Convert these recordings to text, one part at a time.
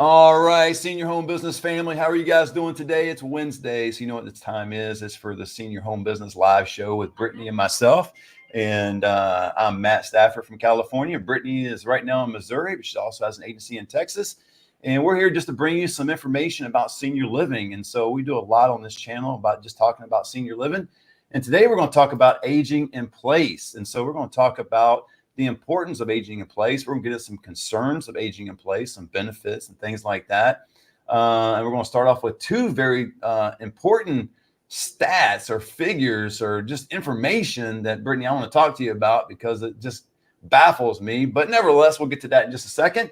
All right, senior home business family, how are you guys doing today? It's Wednesday, so you know what this time is. It's for the Senior Home Business Live Show with Brittany and myself. And I'm Matt Stafford from California. Brittany is right now in Missouri, but she also has an agency in Texas. And we're here just to bring you some information about senior living. And so we do a lot on this channel about just talking about senior living. And today we're going to talk about aging in place. And so we're going to talk about the importance of aging in place. We're going to get at some concerns of aging in place, some benefits and things like that. And we're going to start off with two very important stats or figures or just information that, Brittany, I want to talk to you about because it just baffles me. But nevertheless, we'll get to that in just a second.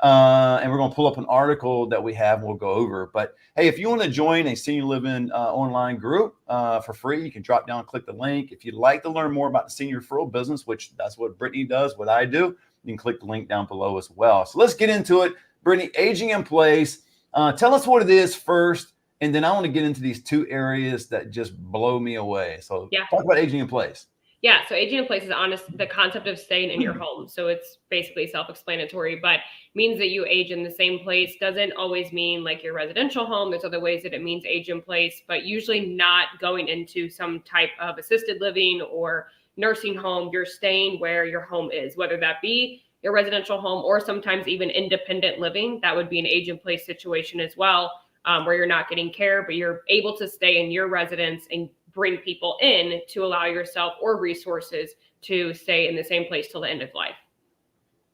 And we're going to pull up an article that we have and we'll go over. But hey, if you want to join a senior living online group for free, you can drop down, click the link. If you'd like to learn more about the senior referral business, which that's what Brittany does, what I do, you can click the link down below as well. So let's get into it. Brittany, aging in place. Tell us what it is first. And then I want to get into these two areas that just blow me away. So talk about aging in place. Yeah, so aging in place is the concept of staying in your home. So it's basically self-explanatory, but means that you age in the same place. Doesn't always mean like your residential home. There's other ways that it means age in place, but usually not going into some type of assisted living or nursing home. You're staying where your home is, whether that be your residential home or sometimes even independent living. That would be an age in place situation as well, where you're not getting care, but you're able to stay in your residence and bring people in to allow yourself or resources to stay in the same place till the end of life.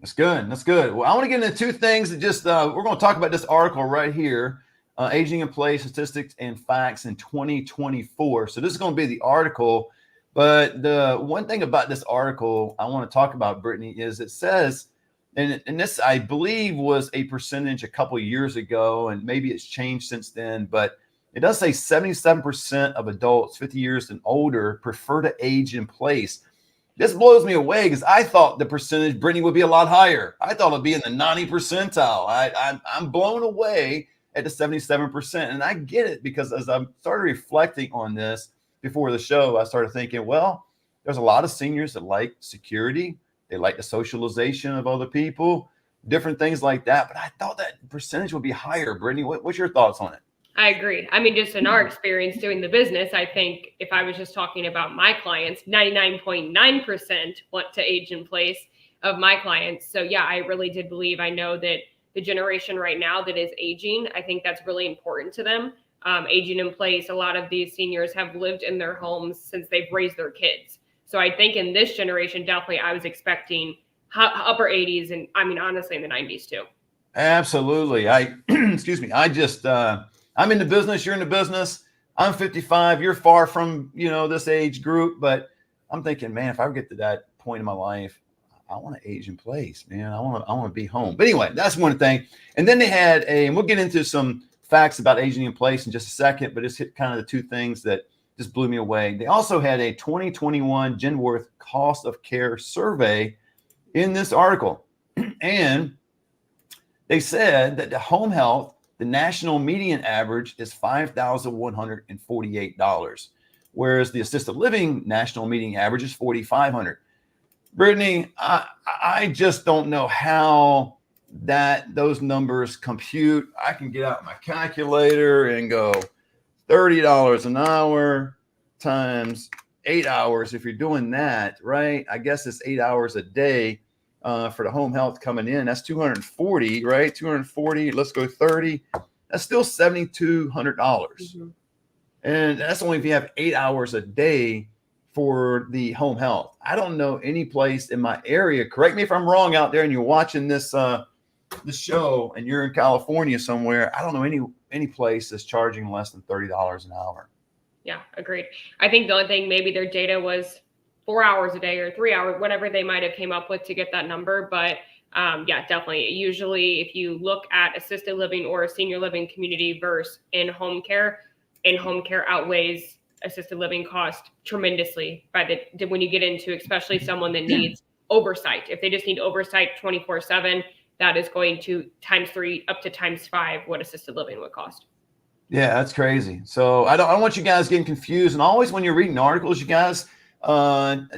That's good. That's good. Well, I want to get into two things that just, we're going to talk about this article right here, Aging in Place, Statistics and Facts in 2024. So this is going to be the article. But the one thing about this article I want to talk about, Brittany, is it says, and this, I believe, was a percentage a couple of years ago, and maybe it's changed since then, but it does say 77% of adults 50 years and older prefer to age in place. This blows me away because I thought the percentage, Brittany, would be a lot higher. I thought it'd be in the 90 percentile. I'm blown away at the 77%. And I get it because as I started reflecting on this before the show, I started thinking, well, there's a lot of seniors that like security. They like the socialization of other people, different things like that. But I thought that percentage would be higher. Brittany, what's your thoughts on it? I agree. I mean, just in our experience doing the business, I think if I was just talking about my clients, 99.9% want to age in place of my clients. So yeah, I really did believe, I know that the generation right now that is aging, I think that's really important to them. Aging in place, a lot of these seniors have lived in their homes since they've raised their kids. So I think in this generation, definitely I was expecting upper 80s and I mean, honestly in the 90s too. Absolutely. Excuse me. I'm in the business. You're in the business. I'm 55. You're far from, this age group, but I'm thinking, man, if I get to that point in my life, I want to age in place, man. I want to be home. But anyway, that's one thing. And then they had and we'll get into some facts about aging in place in just a second, but it's hit kind of the two things that just blew me away. They also had a 2021 Genworth cost of care survey in this article. And they said that the home health, the national median average is $5,148, whereas the assisted living national median average is $4,500. Brittany, I just don't know how those numbers compute. I can get out my calculator and go $30 an hour times 8 hours. If you're doing that, right? I guess it's 8 hours a day. For the home health coming in, that's 240, right? 240, let's go 30. That's still $7,200. Mm-hmm. And that's only if you have 8 hours a day for the home health. I don't know any place in my area, correct me if I'm wrong out there and you're watching this show and you're in California somewhere, I don't know any place that's charging less than $30 an hour. Yeah, agreed. I think the only thing, maybe their data was 4 hours a day or 3 hours, whatever they might have came up with to get that number. But yeah, definitely. Usually if you look at assisted living or a senior living community versus in-home care outweighs assisted living cost tremendously when you get into, especially someone that needs oversight. If they just need oversight 24/7, that is going to times 3 up to times 5 what assisted living would cost. Yeah, that's crazy. So I don't want you guys getting confused. And always when you're reading articles, you guys,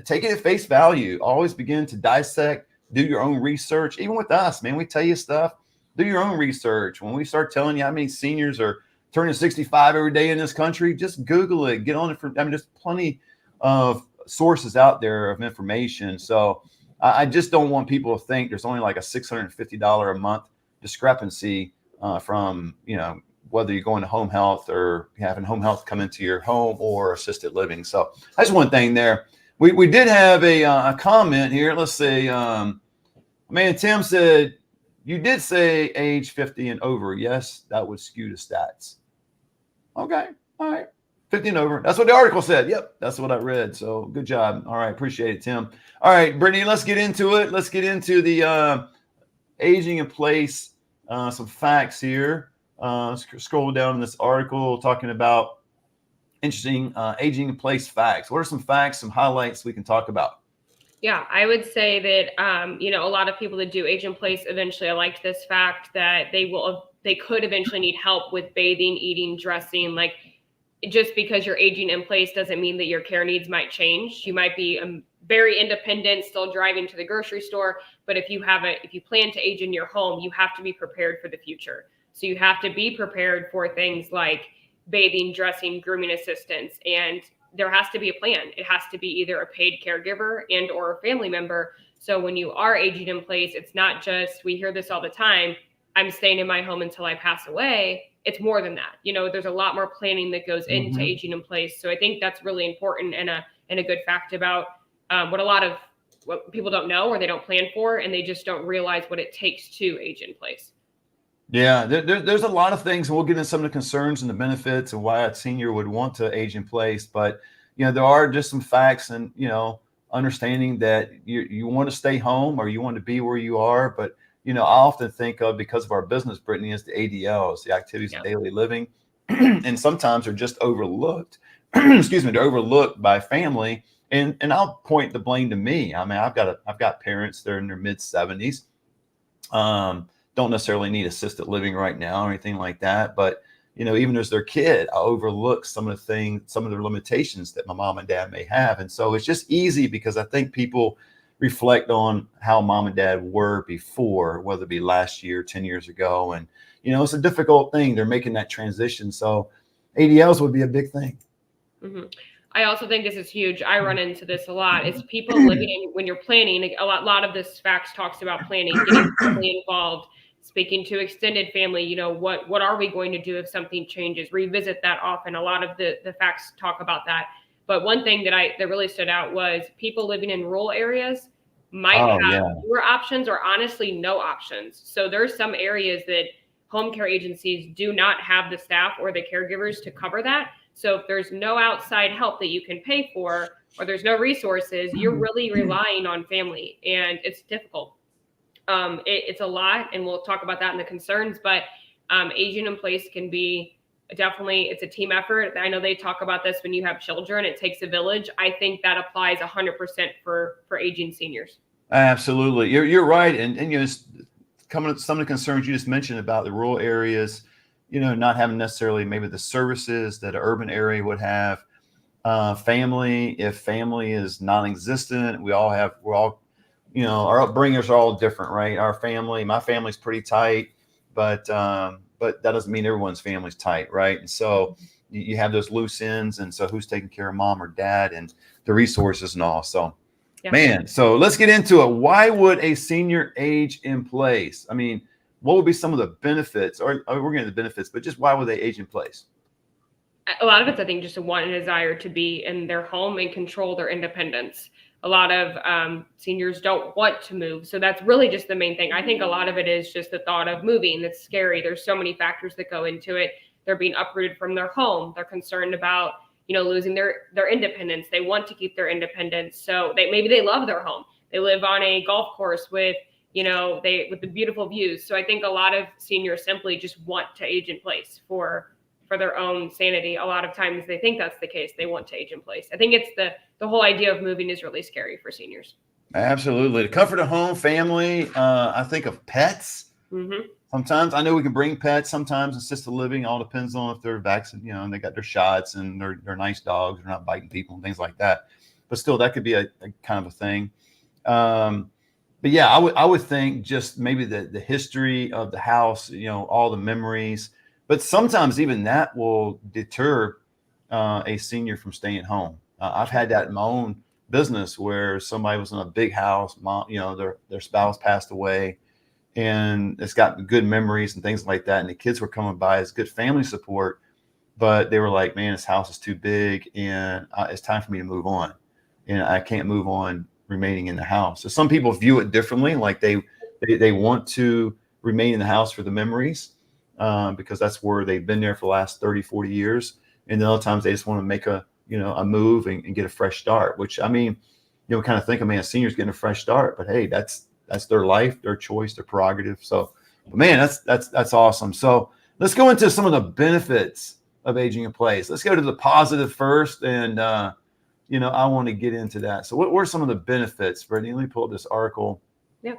take it at face value. Always begin to dissect, do your own research. Even with us, man, we tell you stuff, Do your own research. When we start telling you how many seniors are turning 65 every day in this country, just Google it. Get on it. There's plenty of sources out there of information. So I just don't want people to think there's only like a $650 a month discrepancy from, whether you're going to home health or having home health come into your home or assisted living. So that's one thing there. We did have a comment here. Let's see. Man, Tim said, you did say age 50 and over. Yes, that would skew the stats. Okay. All right. 50 and over. That's what the article said. Yep. That's what I read. So good job. All right. Appreciate it, Tim. All right, Brittany, let's get into it. Let's get into the aging in place, some facts here. Scroll down in this article talking about interesting aging in place facts. What are some facts, some highlights we can talk about? Yeah, I would say that, a lot of people that do age in place, eventually, I liked this fact that they could eventually need help with bathing, eating, dressing. Like, just because you're aging in place doesn't mean that your care needs might change. You might be very independent, still driving to the grocery store. But if you plan to age in your home, you have to be prepared for the future. So you have to be prepared for things like bathing, dressing, grooming assistance, and there has to be a plan. It has to be either a paid caregiver and or a family member. So when you are aging in place, it's not just, we hear this all the time, I'm staying in my home until I pass away. It's more than that. There's a lot more planning that goes into aging in place. So I think that's really important and a good fact about what people don't know or they don't plan for, and they just don't realize what it takes to age in place. Yeah, there's a lot of things, and we'll get into some of the concerns and the benefits and why a senior would want to age in place. But, there are just some facts and, understanding that you want to stay home or you want to be where you are. But, I often think of, because of our business, Brittany, is the ADLs, the activities of daily living. And sometimes they're just overlooked. Excuse me, they're overlooked by family. And I'll point the blame to me. I mean, I've got parents, they're in their mid 70s. Don't necessarily need assisted living right now or anything like that. But, even as their kid, I overlook some of the limitations that my mom and dad may have. And so it's just easy because I think people reflect on how mom and dad were before, whether it be last year, 10 years ago. And, it's a difficult thing. They're making that transition. So ADLs would be a big thing. Mm-hmm. I also think this is huge. I run into this a lot. It's people living in, when you're planning, a lot of this facts talks about planning, getting family involved, speaking to extended family. What are we going to do if something changes? Revisit that often. A lot of the facts talk about that. But one thing that really stood out was people living in rural areas might have fewer options or honestly no options. So there's some areas that home care agencies do not have the staff or the caregivers to cover that. So if there's no outside help that you can pay for, or there's no resources, you're really relying on family, and it's difficult. It's a lot, and we'll talk about that in the concerns, but aging in place can be it's a team effort. I know they talk about this when you have children, it takes a village. I think that applies 100% for aging seniors. Absolutely. You're right. And coming to some of the concerns you just mentioned about the rural areas, not having necessarily maybe the services that an urban area would have. Family, if family is non-existent, we're all, our upbringers are all different, right? My family's pretty tight, but that doesn't mean everyone's family's tight, right? And so you have those loose ends, and so who's taking care of mom or dad and the resources and all. So, man, so let's get into it. Why would a senior age in place? I mean, what would be some of the benefits, or we're getting the benefits, but just why would they age in place? A lot of it's, I think, just a want and desire to be in their home and control their independence. A lot of seniors don't want to move. So that's really just the main thing. I think a lot of it is just the thought of moving. That's scary. There's so many factors that go into it. They're being uprooted from their home. They're concerned about, losing their independence. They want to keep their independence. So maybe they love their home. They live on a golf course with the beautiful views. So I think a lot of seniors simply just want to age in place for their own sanity. A lot of times they think that's the case. They want to age in place. I think it's the whole idea of moving is really scary for seniors. Absolutely. The comfort of home, family. I think of pets. Mm-hmm. Sometimes I know we can bring pets. Sometimes assisted living. All depends on if they're vaccinated, and they got their shots and they're nice dogs. They're not biting people and things like that. But still, that could be a kind of a thing. but yeah, I would think just maybe the history of the house, all the memories, but sometimes even that will deter a senior from staying home. I've had that in my own business where somebody was in a big house, mom, their spouse passed away, and it's got good memories and things like that, and the kids were coming by as good family support, but they were like, man, this house is too big, and it's time for me to move on, and I can't move on remaining in the house. So some people view it differently, like they want to remain in the house for the memories, because that's where they've been there for the last 30, 40 years. And then other times they just want to make a move and get a fresh start, which, I mean, kind of think, man, a senior's getting a fresh start, but hey, that's their life, their choice, their prerogative. So, but man, that's awesome. So let's go into some of the benefits of aging in place. Let's go to the positive first. And, I want to get into that. So what were some of the benefits, Brittany? Let me pull up this article. Yeah.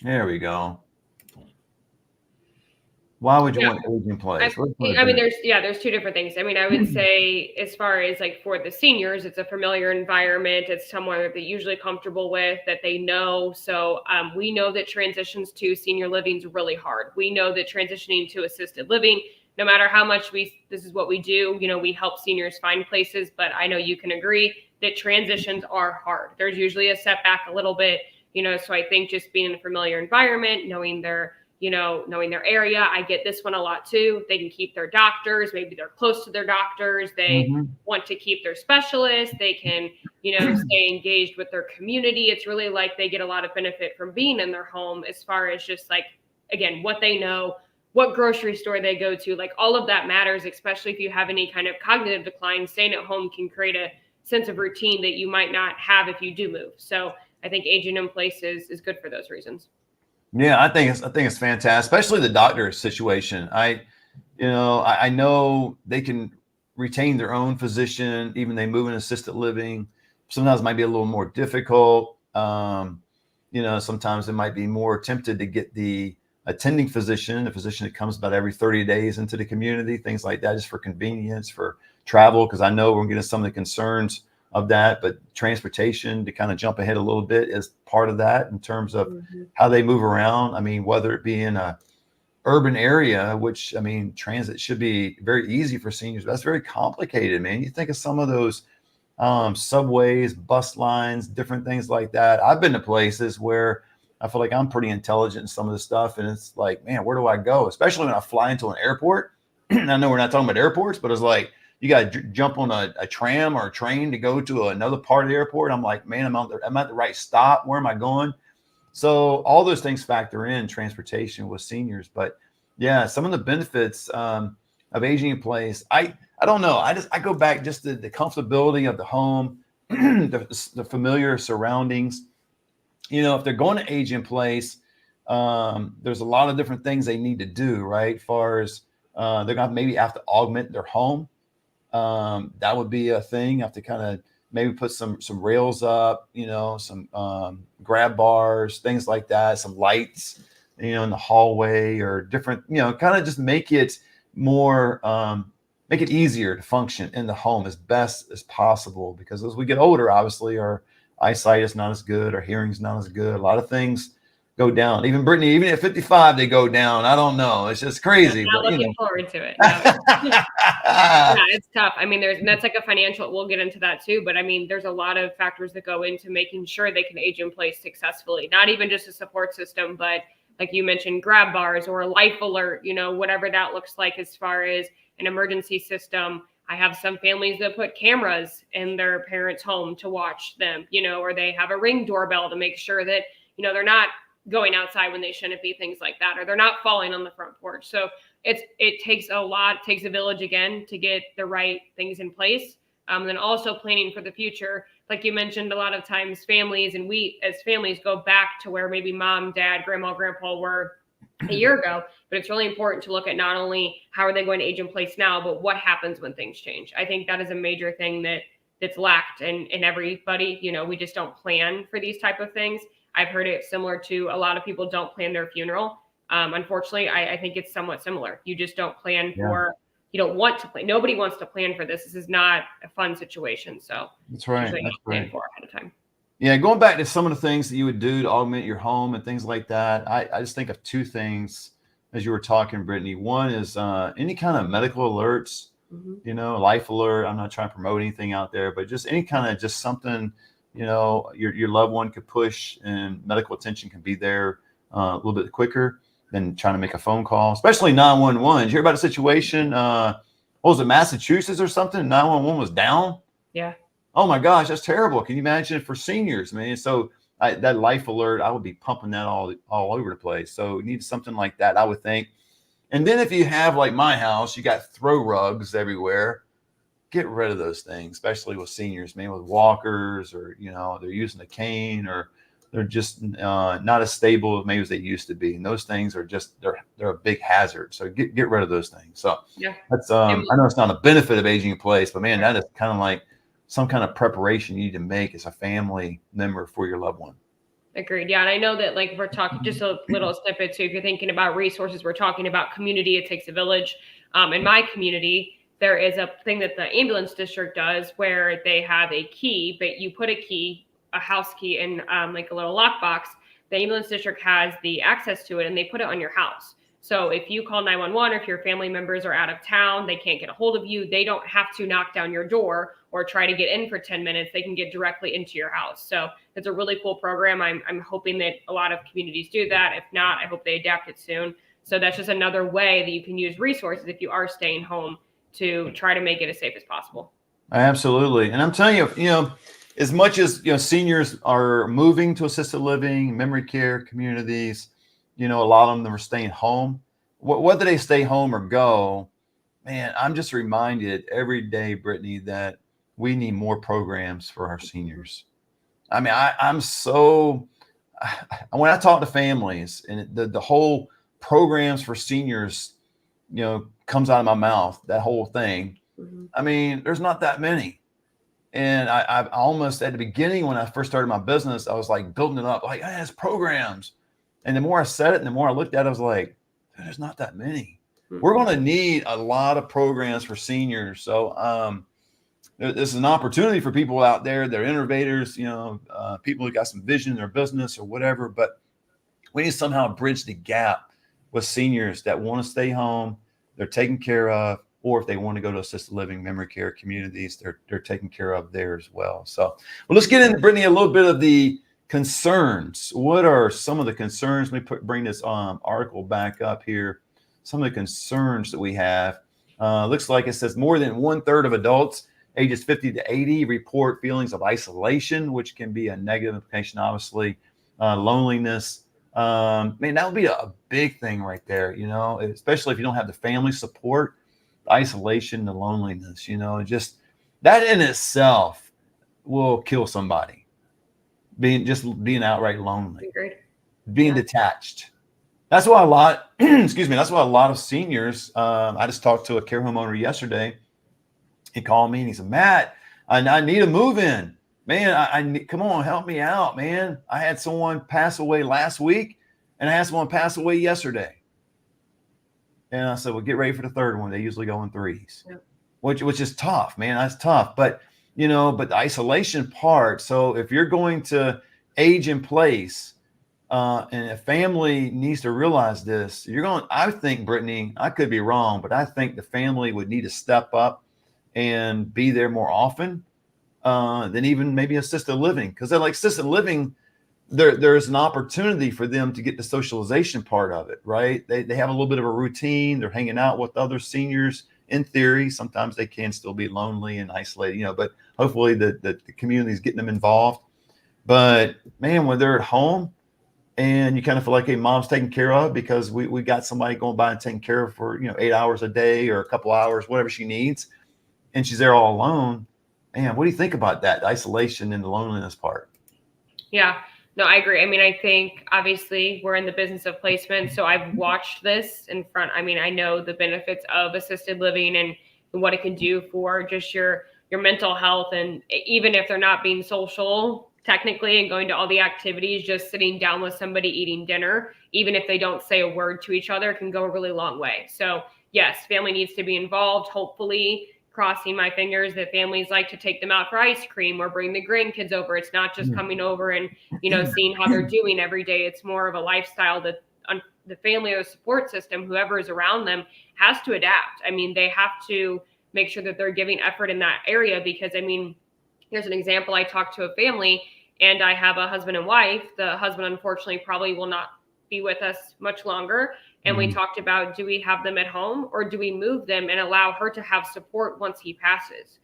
There we go. Why would you want age in place? I mean, there's two different things. I mean, I would say as far as like for the seniors, it's a familiar environment. It's somewhere that they're usually comfortable with, that they know. So we know that transitions to senior living is really hard. We know that transitioning to assisted living, no matter how much this is what we do, we help seniors find places, but I know you can agree that transitions are hard. There's usually a setback a little bit, so I think just being in a familiar environment, knowing their area. I get this one a lot too. They can keep their doctors. Maybe they're close to their doctors. They want to keep their specialists. They can, stay engaged with their community. It's really like they get a lot of benefit from being in their home as far as just like, again, what they know, what grocery store they go to, like all of that matters, especially if you have any kind of cognitive decline. Staying at home can create a sense of routine that you might not have if you do move. So I think aging in place is good for those reasons. Yeah, I think it's fantastic, especially the doctor situation. I know they can retain their own physician, even they move in assisted living. Sometimes it might be a little more difficult. Sometimes it might be more tempted to get the attending physician, a physician that comes about every 30 days into the community, things like that, just for convenience, for travel. Because I know we're getting some of the concerns of that, but transportation, to kind of jump ahead a little bit, is part of that in terms of how they move around. I mean, whether it be in a urban area, which, I mean, transit should be very easy for seniors, but that's very complicated, man. You think of some of those subways, bus lines, different things like that. I've been to places where I feel like I'm pretty intelligent in some of this stuff, and it's like, man, where do I go? Especially when I fly into an airport. I know we're not talking about airports, but it's like, you got to jump on a tram or a train to go to another part of the airport. I'm like, man, I'm at the right stop. Where am I going? So all those things factor in transportation with seniors. But yeah, some of the benefits of aging in place, I don't know. I go back just to the comfortability of the home, the familiar surroundings. If they're going to age in place, there's a lot of different things they need to do, right? As far as they're going to maybe have to augment their home. That would be a thing. You have to kind of maybe put some rails up, some grab bars, things like that, some lights, in the hallway, or different, kind of just make it more, make it easier to function in the home as best as possible. Because as we get older, obviously our eyesight is not as good, our hearing's not as good. A lot of things go down. Even Brittany, even at 55, they go down. I don't know. It's just crazy. Not looking forward to it. No. Yeah, it's tough. I mean, that's like a financial, we'll get into that too, but I mean, there's a lot of factors that go into making sure they can age in place successfully. Not even just a support system, but like you mentioned, grab bars or a life alert, whatever that looks like as far as an emergency system. I have some families that put cameras in their parents' home to watch them, or they have a Ring doorbell to make sure that, they're not going outside when they shouldn't be, things like that, or they're not falling on the front porch. So it takes a village again to get the right things in place. And then also planning for the future. Like you mentioned, a lot of times families, and we as families go back to where maybe mom, dad, grandma, grandpa were a year ago, but it's really important to look at not only how are they going to age in place now, but what happens when things change. I think that is a major thing that's lacked in everybody. We just don't plan for these type of things. I've heard it similar to a lot of people don't plan their funeral. Unfortunately, I think it's somewhat similar. You just don't plan for, you don't want to plan. Nobody wants to plan for this. This is not a fun situation. So that's right. plan for ahead of time. Yeah, going back to some of the things that you would do to augment your home and things like that, I just think of two things as you were talking, Brittany. One is any kind of medical alerts, Mhm. life alert. I'm not trying to promote anything out there, but just any kind of just something, your loved one could push and medical attention can be there a little bit quicker than trying to make a phone call, especially 911. Did you hear about a situation? What was it, Massachusetts or something? 911 was down. Yeah. Oh my gosh, that's terrible. Can you imagine for seniors, man? So that life alert, I would be pumping that all over the place. So you need something like that, I would think. And then if you have like my house, you got throw rugs everywhere. Get rid of those things, especially with seniors, maybe with walkers or they're using a cane or they're just not as stable maybe as they used to be. And those things are just they're a big hazard. So get rid of those things. So Yeah. that's I know it's not a benefit of aging in place, but man, that is kind of like some kind of preparation you need to make as a family member for your loved one. Agreed. Yeah. And I know that like we're talking just a little snippet too. If you're thinking about resources, we're talking about community. It takes a village. In my community, there is a thing that the ambulance district does where they have a key, but you put a key, a house key in like a little lockbox. The ambulance district has the access to it and they put it on your house. So if you call 911 or if your family members are out of town, they can't get a hold of you, they don't have to knock down your door or try to get in for 10 minutes. They can get directly into your house. So it's a really cool program. I'm hoping that a lot of communities do that. If not, I hope they adapt it soon. So that's just another way that you can use resources if you are staying home to try to make it as safe as possible. Absolutely. And I'm telling you, as much as seniors are moving to assisted living, memory care communities, a lot of them are staying home. Whether they stay home or go, man, I'm just reminded every day, Brittany, that we need more programs for our seniors. I mean, I'm so when I talk to families and the whole programs for seniors, comes out of my mouth, that whole thing. Mm-hmm. I mean, there's not that many. And I almost at the beginning when I first started my business, I was like building it up, like, hey, it's programs. And the more I said it, and the more I looked at it, I was like, there's not that many. Mm-hmm. We're going to need a lot of programs for seniors. So this is an opportunity for people out there. They're innovators, people who got some vision in their business or whatever. But we need to somehow bridge the gap with seniors that want to stay home, they're taken care of, or if they want to go to assisted living, memory care communities, they're taken care of there as well. So, well, let's get into, Brittany, a little bit of the concerns. What are some of the concerns? Let me bring this article back up here. Some of the concerns that we have. Looks like it says more than 1/3 of adults ages 50 to 80 report feelings of isolation, which can be a negative implication, obviously. Loneliness. Man, that would be a big thing right there, especially if you don't have the family support, the isolation, the loneliness, just that in itself will kill somebody. Being outright lonely, Agreed. being detached. That's why a lot, excuse me, that's why a lot of seniors, I just talked to a care home owner yesterday. He called me and he said, Matt, I need a move in. Man, I need, come on, help me out, man. I had someone pass away last week and I had someone pass away yesterday. And I said, well, get ready for the third one. They usually go in threes, Yep. which is tough, man. That's tough. But, but the isolation part. So if you're going to age in place, and a family needs to realize this, I think, Brittany, I could be wrong, but I think the family would need to step up and be there more often than even maybe assisted living. Because they're like assisted living, there's an opportunity for them to get the socialization part of it, right? They have a little bit of a routine. They're hanging out with other seniors. In theory, sometimes they can still be lonely and isolated, but hopefully the community is getting them involved. But man, when they're at home and you kind of feel like, hey, mom's taken care of because we got somebody going by and taking care of for 8 hours a day or a couple hours, whatever she needs, and she's there all alone. Man, what do you think about that? The isolation and the loneliness part? Yeah, no, I agree. I mean, I think obviously we're in the business of placement. So I've watched this in front. I mean, I know the benefits of assisted living and what it can do for just your mental health. And even if they're not being social technically and going to all the activities, just sitting down with somebody eating dinner, even if they don't say a word to each other, can go a really long way. So yes, family needs to be involved. Hopefully crossing my fingers that families like to take them out for ice cream or bring the grandkids over. It's not just coming over and, seeing how they're doing every day. It's more of a lifestyle that the family or support system, whoever is around them, has to adapt. I mean, they have to make sure that they're giving effort in that area because, here's an example. I talked to a family and I have a husband and wife. The husband, unfortunately, probably will not be with us much longer. And we talked about, do we have them at home or do we move them and allow her to have support once he passes?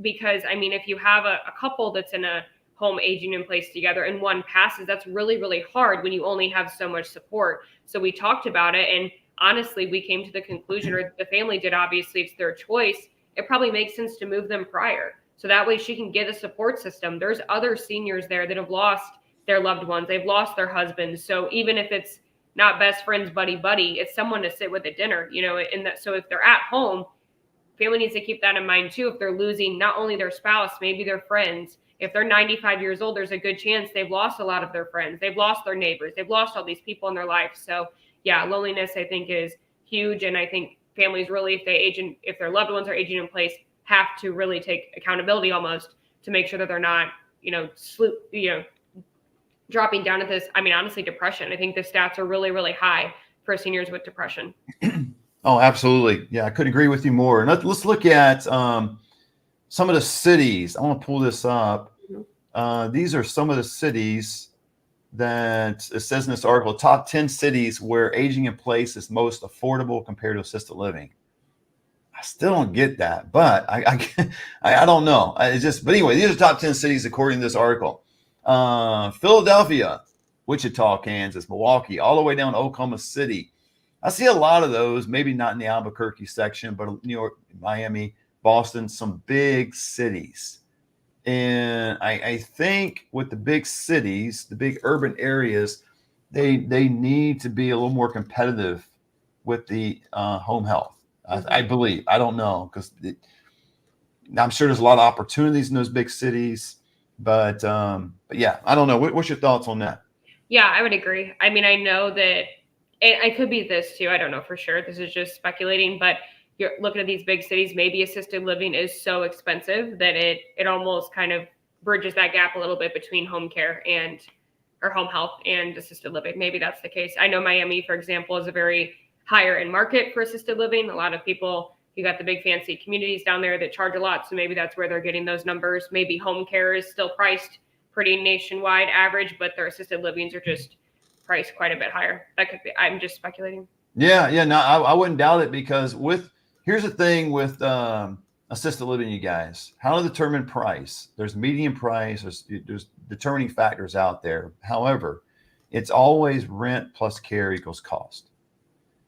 Because, if you have a couple that's in a home aging in place together and one passes, that's really, really hard when you only have so much support. So we talked about it. And honestly, we came to the conclusion, or the family did, obviously, it's their choice. It probably makes sense to move them prior. So that way she can get a support system. There's other seniors there that have lost their loved ones. They've lost their husbands. So even if it's not best friends, buddy, it's someone to sit with at dinner, so if they're at home, family needs to keep that in mind too. If they're losing not only their spouse, maybe their friends. If they're 95 years old, there's a good chance they've lost a lot of their friends. They've lost their neighbors. They've lost all these people in their life. So yeah, loneliness, I think, is huge. And I think families really, if their loved ones are aging in place, have to really take accountability almost to make sure that they're not, dropping down at this. Honestly, depression. I think the stats are really, really high for seniors with depression. Oh, absolutely. Yeah, I couldn't agree with you more. And let's look at some of the cities. I want to pull this up. These are some of the cities that it says in this article, top 10 cities where aging in place is most affordable compared to assisted living. I still don't get that, but I don't know. But anyway, these are top 10 cities according to this article. Philadelphia, Wichita, Kansas, Milwaukee, all the way down to Oklahoma City. I see a lot of those, maybe not in the Albuquerque section, but New York, Miami, Boston, some big cities. And I think with the big cities, the big urban areas, they need to be a little more competitive with the home health. I believe. I don't know, because I'm sure there's a lot of opportunities in those big cities, but yeah, I don't know. What's your thoughts on that? Yeah, I would agree. I know that I could be this too. I don't know for sure. This is just speculating, but you're looking at these big cities, maybe assisted living is so expensive that it almost kind of bridges that gap a little bit between home care or home health and assisted living. Maybe that's the case. I know Miami, for example, is a very higher end market for assisted living. A lot of people, you got the big fancy communities down there that charge a lot. So maybe that's where they're getting those numbers. Maybe home care is still priced pretty nationwide average, but their assisted livings are just priced quite a bit higher. That could be, I'm just speculating. Yeah. No, I wouldn't doubt it, because here's the thing with assisted living, you guys, how to determine price. There's median price, there's determining factors out there. However, it's always rent plus care equals cost.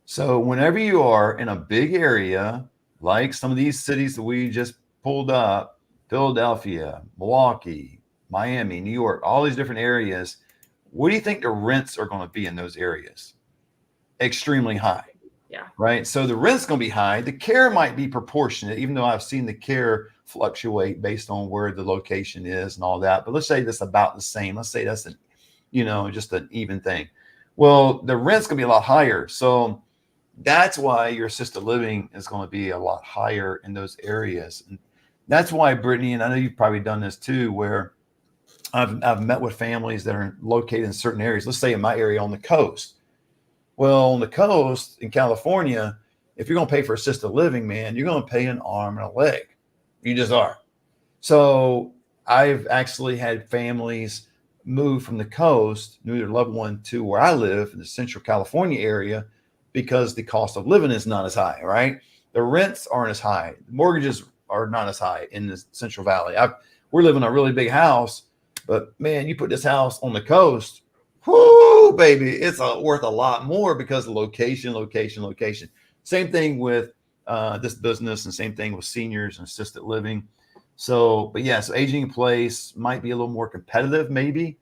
So whenever you are in a big area, like some of these cities that we just pulled up, Philadelphia, Milwaukee, Miami, New York, all these different areas, what do you think the rents are going to be in those areas? Extremely high. Yeah. Right. So the rent's going to be high. The care might be proportionate, even though I've seen the care fluctuate based on where the location is and all that. But let's say that's about the same. Let's say that's just an even thing. Well, the rent's going to be a lot higher. So that's why your assisted living is going to be a lot higher in those areas. And that's why, Brittany, and I know you've probably done this too, where I've met with families that are located in certain areas. Let's say in my area on the coast. Well, on the coast in California, if you're going to pay for assisted living, man, you're going to pay an arm and a leg. You just are. So I've actually had families move from the coast, move their loved one to where I live in the Central California area, because the cost of living is not as high, right? The rents aren't as high. The mortgages are not as high in the Central Valley. We're living in a really big house, but man, you put this house on the coast, whoo, baby, it's worth a lot more because of location. Same thing with this business, and same thing with seniors and assisted living. So, but yes, aging in place might be a little more competitive maybe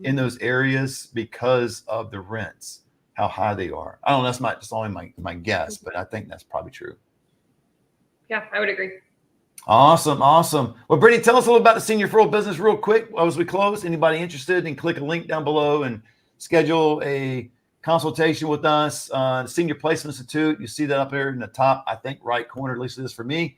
in those areas because of the rents, how high they are. I don't know, that's only my guess, but I think that's probably true. Yeah, I would agree. Awesome. Well, Brittany, tell us a little about the Senior Referral Business real quick as we close. Anybody interested, and click a link down below and schedule a consultation with us. Senior Placement Institute, you see that up there in the top, I think, right corner, at least it is for me.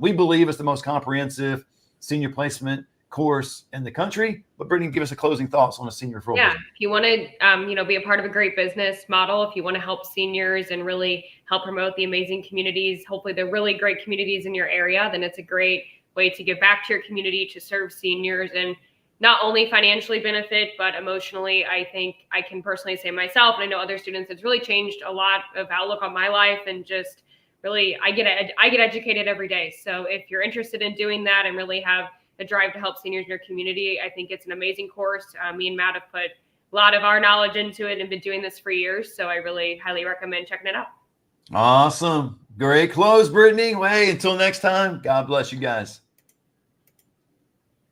We believe it's the most comprehensive senior placement course in the country. But Brittany, give us a closing thoughts on a senior referral Yeah, business. if you want to, be a part of a great business model, if you want to help seniors and really help promote the amazing communities, hopefully the really great communities in your area, then it's a great way to give back to your community, to serve seniors, and not only financially benefit, but emotionally. I think I can personally say myself, and I know other students, it's really changed a lot of outlook on my life, and just really, I get educated every day. So if you're interested in doing that and really have the drive to help seniors in your community, I think it's an amazing course. Me and Matt have put a lot of our knowledge into it and been doing this for years. So I really highly recommend checking it out. Awesome. Great close, Brittany. Hey, until next time, God bless you guys.